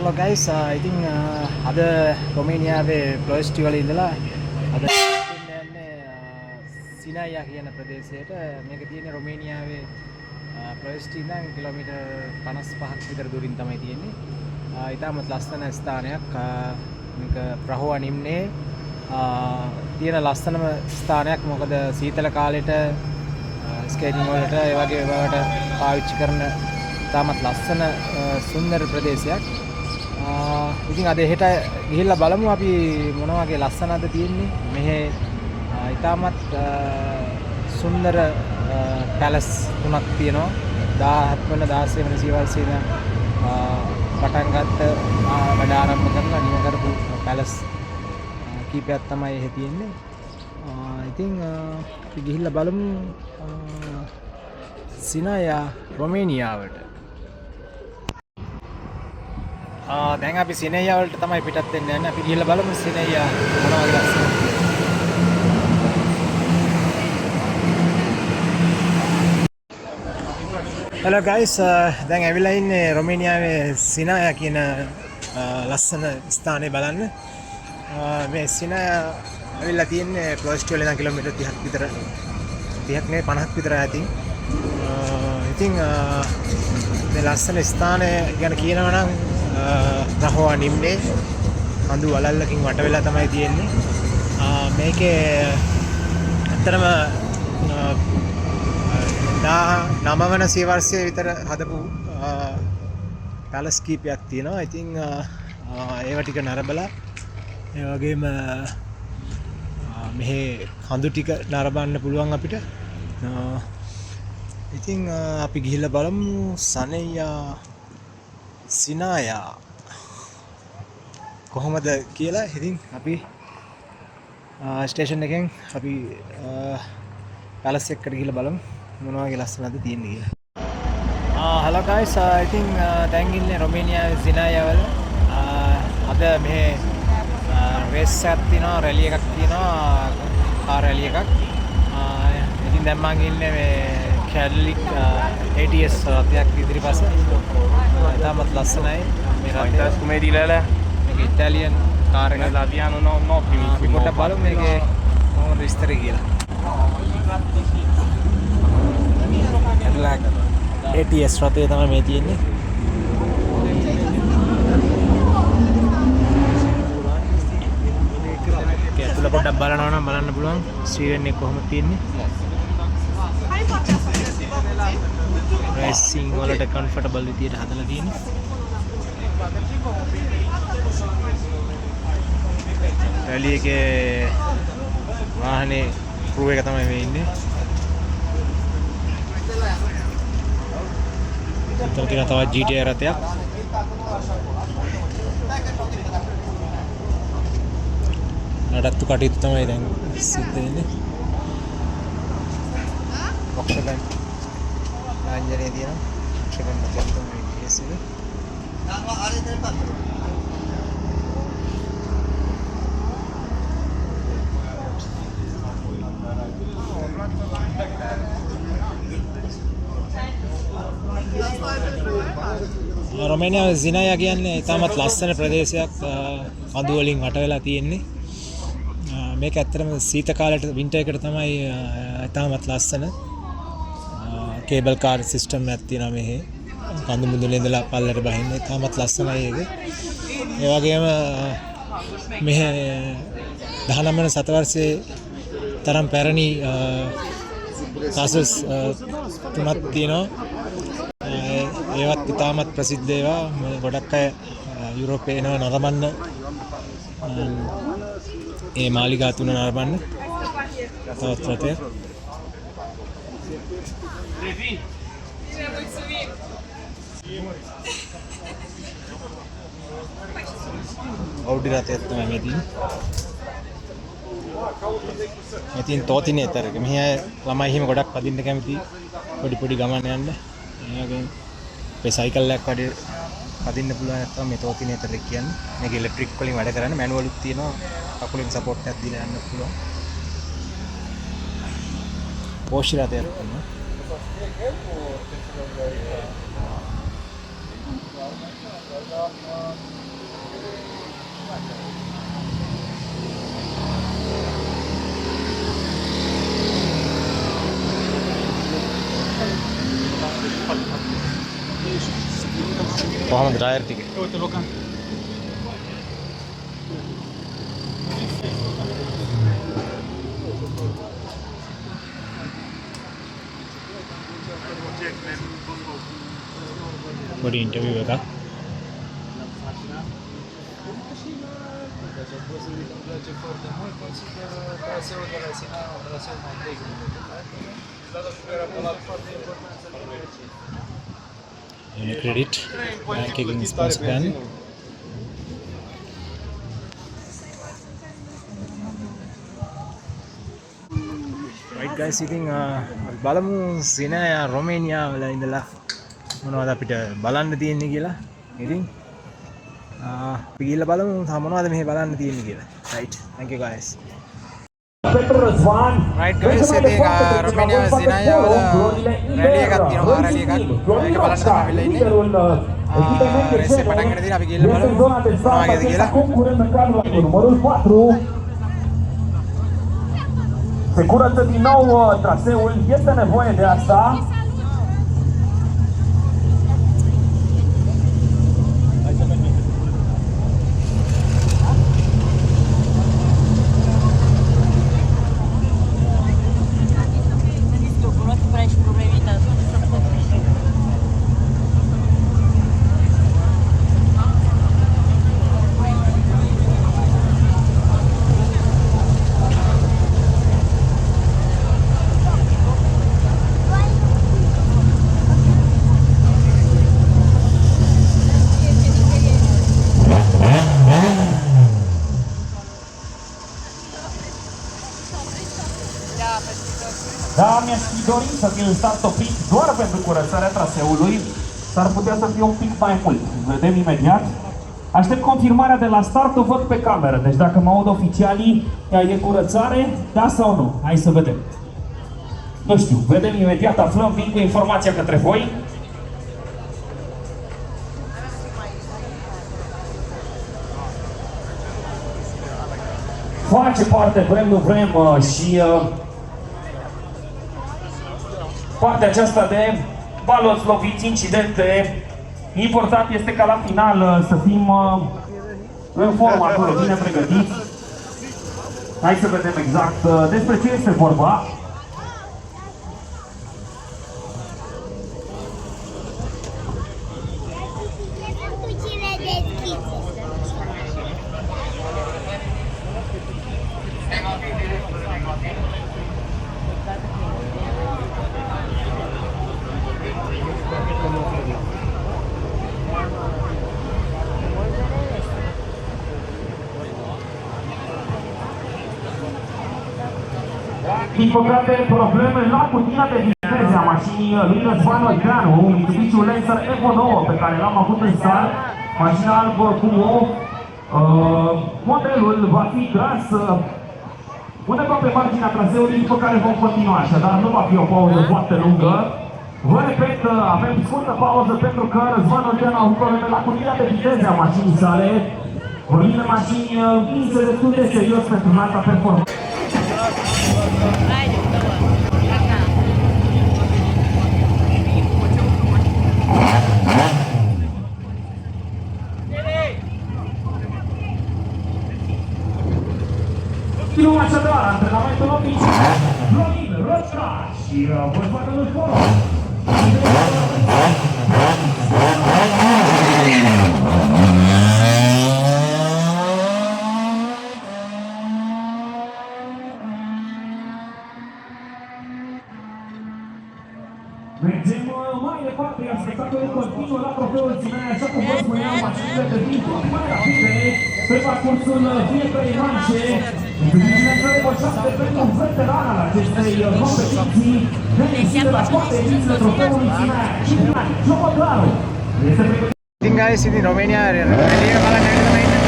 Hello guys, ඉතින් අද රොමේනියාවේ ප්ලොයිස්ටි වල ඉඳලා අද යන්නේ සිනායා කියන ප්‍රදේශයට. මේක තියෙන්නේ රොමේනියාවේ ප්ලොයිස්ටි ඉඳන් කිලෝමීටර් 55ක් විතර දුරින් තමයි තියෙන්නේ. ඉතාමත් ලස්සන ස්ථානයක්. මේක ප්‍රහෝවා නිම්නේ තියෙන ලස්සනම ස්ථානයක්. මොකද සීතල කාලෙට ස්කේටිං වලට ඒ වගේ ඒවාට පාවිච්චි කරන ඉතාමත් ලස්සන සුන්දර ප්‍රදේශයක්. ඉතින් අද හෙට ගිහිල්ලා බලමු අපි මොන වගේ ලස්සනද තියෙන්නේ. මෙහි ඉතාමත් සුන්දර පැලස් තුනක් තියෙනවා. 17 වෙනි 16 වෙනි සියවසේ ඉඳන් පටන් ගත්ත වැඩ ආරම්භ කරලා නිම කරපු පැලස් කීපයක් තමයි එහෙ තියෙන්නේ. ඉතින් අපි ගිහිල්ලා බලමු සිනායා රොමේනියාවට. දැන් අපි සිනේයා වලට තමයි පිටත් වෙන්න යන්නේ. අපි ගිහලා බලමු සිනේයා මොනවද ලස්සන. Hello guys, දැන් ඇවිල්ලා ඉන්නේ රොමේනියාවේ සිනායා කියන ලස්සන ස්ථානේ බලන්න. මේ සිනායා ඇවිල්ලා තියෙන්නේ ප්ලොයිස්ටි වල ඉඳන් කිලෝමීටර් 30ක් විතර 30ක් නේ 50ක් විතර ඇති. ඉතින් මේ ලස්සන ස්ථානය ගැන කියනවා නම් ප්‍රහෝවා නිම්නේ කඳු වලල්ලකින් වට වෙලා තමයි තියෙන්නේ. මේකේ ඇත්තටම 19 වන සියවර්ෂයේ විතර හදපු පැලස් කීපයක් තියෙනවා. ඉතින් ඒව ටික නරඹලා ඒ වගේම මෙහි කඳු ටික නරඹන්න පුළුවන් අපිට. ඉතින් අපි ගිහිල්ලා බලමු සිනායා කොහොමද කියලා. ඉතින් අපි ස්ටේෂන් එකෙන් අපි පැලස් එකට ගිහිල්ලා බලමු මොන වගේ ලස්සනද තියෙන්නේ කියලා. hello guys, ඉතින් දැන් ඉන්නේ රොමේනියාවේ සිනායා වල. අද මේ රේස් එකක් තියෙනවා, රැලි එකක් තියෙනවා, කාර් රැලි එකක්. ඉතින් දැන් මම ඉන්නේ මේ කැඩලික් ATS රථයක් ඉදිරිපස. ඉතාමත් ලස්සනයි මේ රථය. Come di Lele? මේක ඉතාලියන් කාර් එකක්. L'Aviano no primissimo. පොඩ්ඩක් බලමු මේකේ කොහොමද විස්තර කියලා. කැඩලික් ATS රථය තමයි මේ තියෙන්නේ. ඇතුළ පොඩ්ඩක් බලනවා නම් බලන්න පුළුවන් ස්ටීරියන් එක කොහොමද තියෙන්නේ. රේසිං වලට කම්ෆර්ටබල් විදියට හදලා තියෙන්නේ. රැලි එකේ වාහනේ ක්‍රූ එක තමයි මේ ඉන්නේ. උත්තර තියෙන තවත් GTI රථයක්. නඩත්තු කටයුතු තමයි දැන් සිද්ධ වෙන්නේ. ඔක්ෂගන් ලාංජනේ තියෙනවා. ඔක්ෂගන් මැදට තමයි GS එක. රොමේනියාවේ සිනායා කියන්නේ ඉතාමත් ලස්සන ප්‍රදේශයක්. කඳු වලින් වට වෙලා තියෙන්නේ. මේක ඇත්තටම සීත කාලේට වින්ටර් එකට තමයි ඉතාමත් ලස්සන. කේබල් කාර් සිස්ටම් එකක් තියෙනවා මෙහි. කඳු මුදුනේ ඉඳලා පල්ලට බහින්න ඉතාමත් ලස්සනයි ඒක. ඒ වගේම මෙහි 19 වෙනි සතවර්ෂයේ තරම් පැරණි කාසල්ස් තුනක් තියෙනවා. ඒවත් ඉතාමත් ප්‍රසිද්ධ ඒවා. ගොඩක් අය යුරෝපේ එනවා නරඹන්න. ඒ මාලිගා තුන නරඹන්න. තවත් රටේ Audi රථයක් තමයි මේ තියෙන්නේ. මේ තියෙන තෝතිනේතර එක. මෙහි අය ළමයි හිම ගොඩක් පදින්න කැමති. පොඩි ගමන් යන්න. ඒ වගේ මේ සයිකල් එකක් වඩේ පදින්න පුළුවන් නැත්නම් මේ තෝතිනේතර එක කියන්නේ. මේක ඉලෙක්ට්‍රික් වලින් වැඩ කරන්නේ. මැනුවලුත් තියෙනවා. කකුලෙන් සපෝට් එකක් දීලා යන්න පුළුවන්. පෝෂි රථයක් තමයි. කොහමද ඩ්‍රයර් ටික? පොඩි ඉන්ටර්විව් එකක්. Unicredit bank එකකින් ස්පොන්ස් ගන්න. right guys ඉතින් බලමු සිනා රොමේනියා වල ඉඳලා මොනවද අපිට බලන්න තියෙන්නේ කියලා. ඉතින් අපි ගිහලා බලමු මොනවද මෙහෙ බලන්න තියෙන්නේ කියලා. right thank you guys. right guys ඉතින් රොමේනියා සිනායා වල රැලි එකක් තියෙනවා. රැලි එකක් ඒක බලන්න තමයි වෙලා ඉන්නේ. රේස් එක පටන් ගන්න තියෙන අපි ගිහලා බලමු මොනවද කියලා. Se curăță din nou traseul, este nevoie de asta. Da, mi-aș fi dorit să fie un start oprit doar pentru curățarea traseului. S-ar putea să fie un pic mai mult. Vedem imediat. Aștept confirmarea de la start, o văd pe cameră. Deci dacă mă aud oficialii, e curățare, da sau nu? Hai să vedem. Nu știu, vedem imediat, aflăm, vin cu informația către voi. Face parte, vrem, nu vrem, și partea aceasta de baloți, loviți, incidente. Important este ca la final să fim în formă acolo, bine pregătiți. Hai să vedem exact despre ce este vorba. Din păcate, probleme la cutia de viteze a mașinii lui Răzvan Olteanu, un Mitsubishi Lancer Evo 9 pe care l-am avut în start, mașina albă cu o modelul va fi tras undeva pe marginea traseului, după care vom continua, așadar nu va fi o pauză foarte lungă. Vă repet, avem scurtă pauză pentru că Răzvan Olteanu a avut probleme la cutia de viteze a mașinii sale. Vorbim de mașini vinse destul de serios pentru alta performanță. Continuăm așadar antrenamentul oficial. Florin Rășca și bărbatul Foro. Mergem mai departe, iar spectacolul continuă la trofeul Ținea, așa cum vă spuneam, mașinile de timp mai rapide pe parcursul fiecărei manșe. Mitsubishi Lancer 7 pentru veteran al acestei competiții, de la toate edițiile trofeului Ținea. Și final, Joco Claru este pregătit. ඉතින් guys ඉතින් රොමේනියා රැලි එක බලන්න ඇවිල්ලා තමයි ඉන්නේ.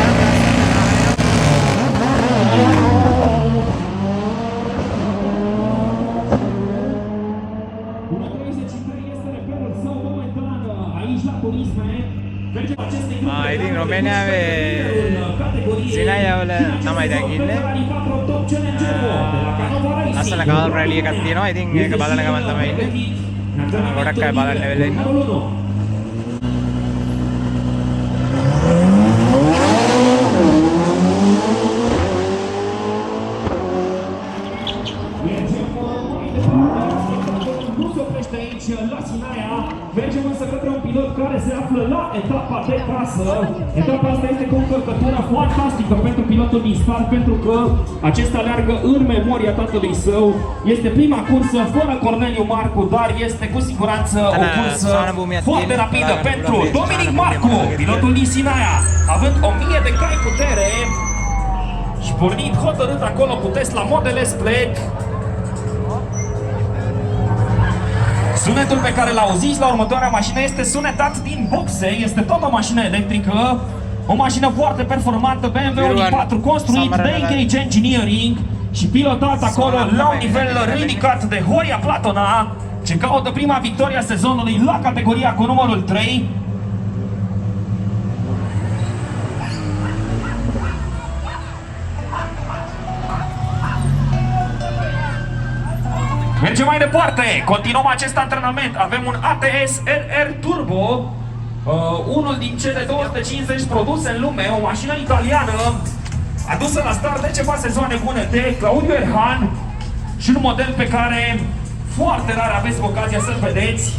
Aici la turisme, Mergem acestei grupe. ඉතින් රොමේනියාවේ සිනයවල තමයි දැන් ඉන්නේ. ලස්සන කාල් රැලි එකක් තියෙනවා. ඉතින් ඒක බලන ගමන් තමයි ඉන්නේ. ගොඩක් අය බලන්න වෙලා ඉන්නවා. Nu se oprește aici la Sinaia. Mergem însă către un pilot care se află la etapa de casă. Etapa asta este cu o încărcătură fantastică pentru pilotul din start, pentru că acesta aleargă în memoria tatălui său. Este prima cursă fără Corneliu Marcu, dar este cu siguranță o cursă foarte rapidă pentru Dominic Marcu, pilotul din Sinaia, având 1000 de cai putere și pornind hotărât acolo cu Tesla Model S Black. Sunetul pe care l-auziți la următoarea mașină este sunetat din boxe, este tot o mașină electrică, o mașină foarte performantă, BMW i4 construit de Engage Engineering și pilotat acolo la un nivel ridicat de Horia Platona, ce caută prima victoria sezonului la categoria cu numărul 3. Mergem mai departe, continuăm acest antrenament. Avem un ATS RR Turbo, unul din cele 250 produse în lume, o mașină italiană adusă la start de ceva sezoane bune de Claudio Erhan și un model pe care foarte rar aveți ocazia să-l vedeți.